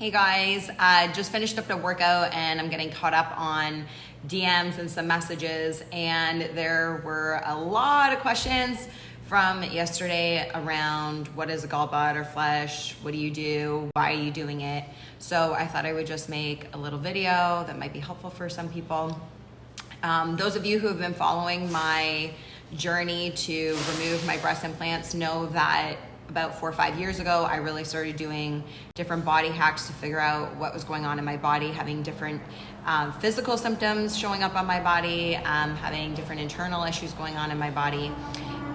Hey guys, just finished up the workout and I'm getting caught up on DMs and some messages, and there were a lot of questions from yesterday around what is a gallbladder flush, what do you do, why are you doing it? So I thought I would just make a little video that might be helpful for some people. Those of you who have been following my journey to remove my breast implants know that about 4 or 5 years ago, I really started doing different body hacks to figure out what was going on in my body, having different physical symptoms showing up on my body, having different internal issues going on in my body.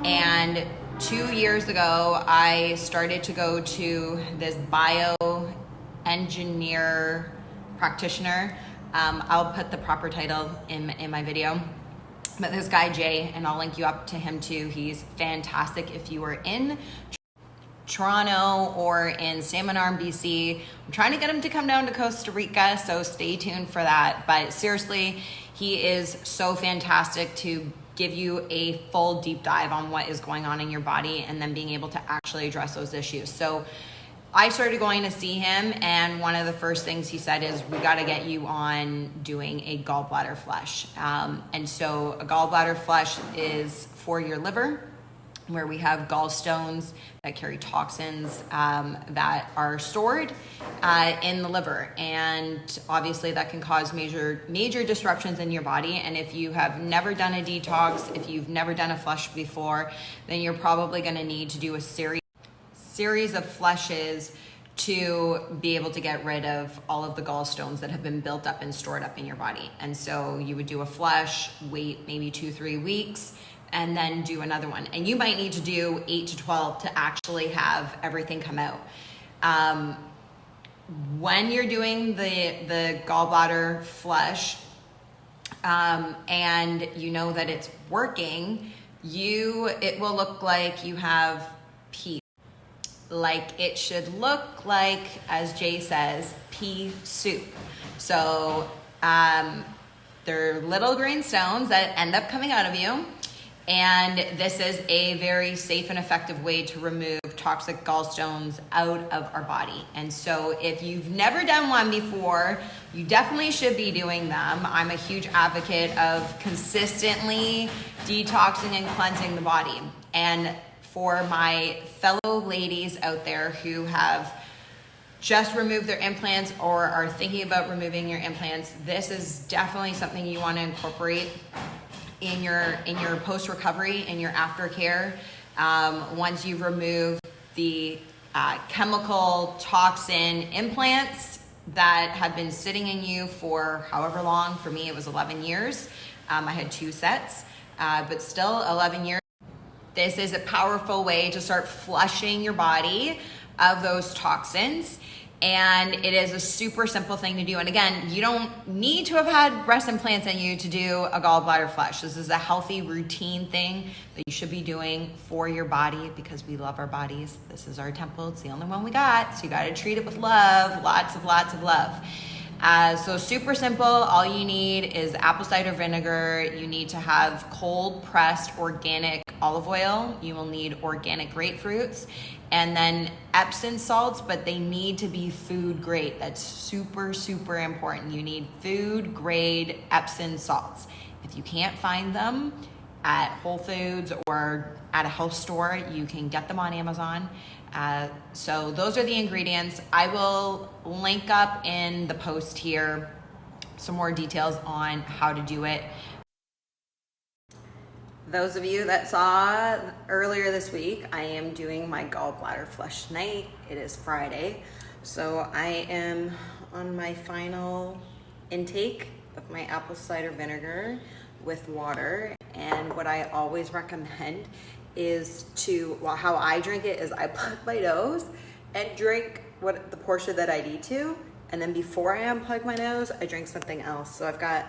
And 2 years ago, I started to go to this bioengineer practitioner. I'll put the proper title in my video. But this guy, Jay, and I'll link you up to him too. He's fantastic. If you are in Toronto or in Salmon Arm, BC. I'm trying to get him to come down to Costa Rica, so stay tuned for that. But seriously, he is so fantastic to give you a full deep dive on what is going on in your body and then being able to actually address those issues. So I started going to see him, and one of the first things he said is, we got to get you on doing a gallbladder flush. And so a gallbladder flush is for your liver, where we have gallstones that carry toxins that are stored in the liver. And obviously that can cause major disruptions in your body. And if you have never done a detox, if you've never done a flush before, then you're probably gonna need to do a series of flushes to be able to get rid of all of the gallstones that have been built up and stored up in your body. And so you would do a flush, wait maybe 2-3 weeks, and then do another one. And you might need to do 8 to 12 to actually have everything come out. When you're doing the gallbladder flush, and you know that it's working, it will look like you have pee. Like it should look like, as Jay says, pea soup. So they're little green stones that end up coming out of you. And this is a very safe and effective way to remove toxic gallstones out of our body. And so if you've never done one before, you definitely should be doing them. I'm a huge advocate of consistently detoxing and cleansing the body. And for my fellow ladies out there who have just removed their implants or are thinking about removing your implants, this is definitely something you want to incorporate in your post-recovery, in your aftercare. Once you've removed the chemical toxin implants that have been sitting in you for however long. For me, it was 11 years. I had 2 sets, but still 11 years. This is a powerful way to start flushing your body of those toxins. And it is a super simple thing to do. And again, you don't need to have had breast implants in you to do a gallbladder flush. This is a healthy routine thing that you should be doing for your body, because we love our bodies. This is our temple. It's the only one we got. So you got to treat it with love, lots of love. So super simple. All you need is apple cider vinegar. You need to have cold pressed organic olive oil. You will need organic grapefruits, and then Epsom salts, but they need to be food grade. That's super important. You need food grade Epsom salts. If you can't find them at Whole Foods or at a health store, you can get them on Amazon. So those are the ingredients. I will link up in the post here some more details on how to do it. Those of you that saw earlier this week, I am doing my gallbladder flush tonight. It is Friday, so I am on my final intake of my apple cider vinegar with water. And what I always recommend is how I drink it is I plug my nose and drink the portion that I need to, and then before I unplug my nose, I drink something else. So I've got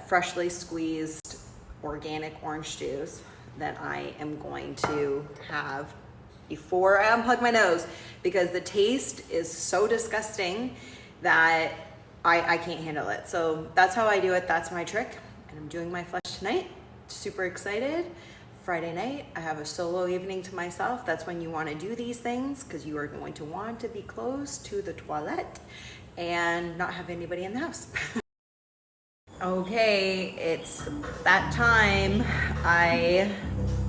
freshly squeezed organic orange juice that I am going to have before I unplug my nose, because the taste is so disgusting that I can't handle it. So that's how I do it. That's my trick. And I'm doing my flush tonight. Super excited Friday night, I have a solo evening to myself. That's when you want to do these things because you are going to want to be close to the toilet and not have anybody in the house. Okay, it's that time. I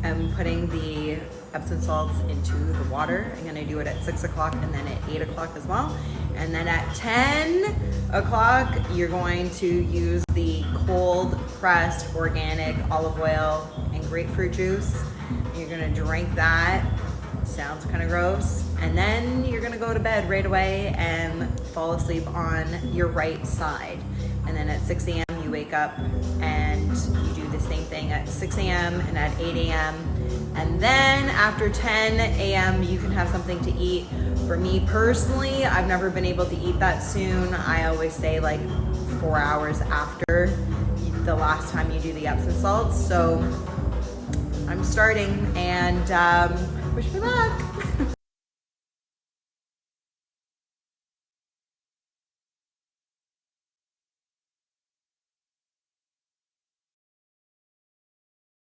am putting the Epsom salts into the water. I'm gonna do it at 6 o'clock and then at 8 o'clock as well. And then at 10 o'clock, you're going to use the cold pressed organic olive oil and grapefruit juice. You're gonna drink that. Sounds kind of gross. And then you're gonna go to bed right away and fall asleep on your right side. And then at 6 a.m. you wake up and you do the same thing at 6 a.m. and at 8 a.m. And then after 10 a.m. you can have something to eat. For me personally, I've never been able to eat that soon. I always say like 4 hours after the last time you do the Epsom salts. So I'm starting, and wish me luck.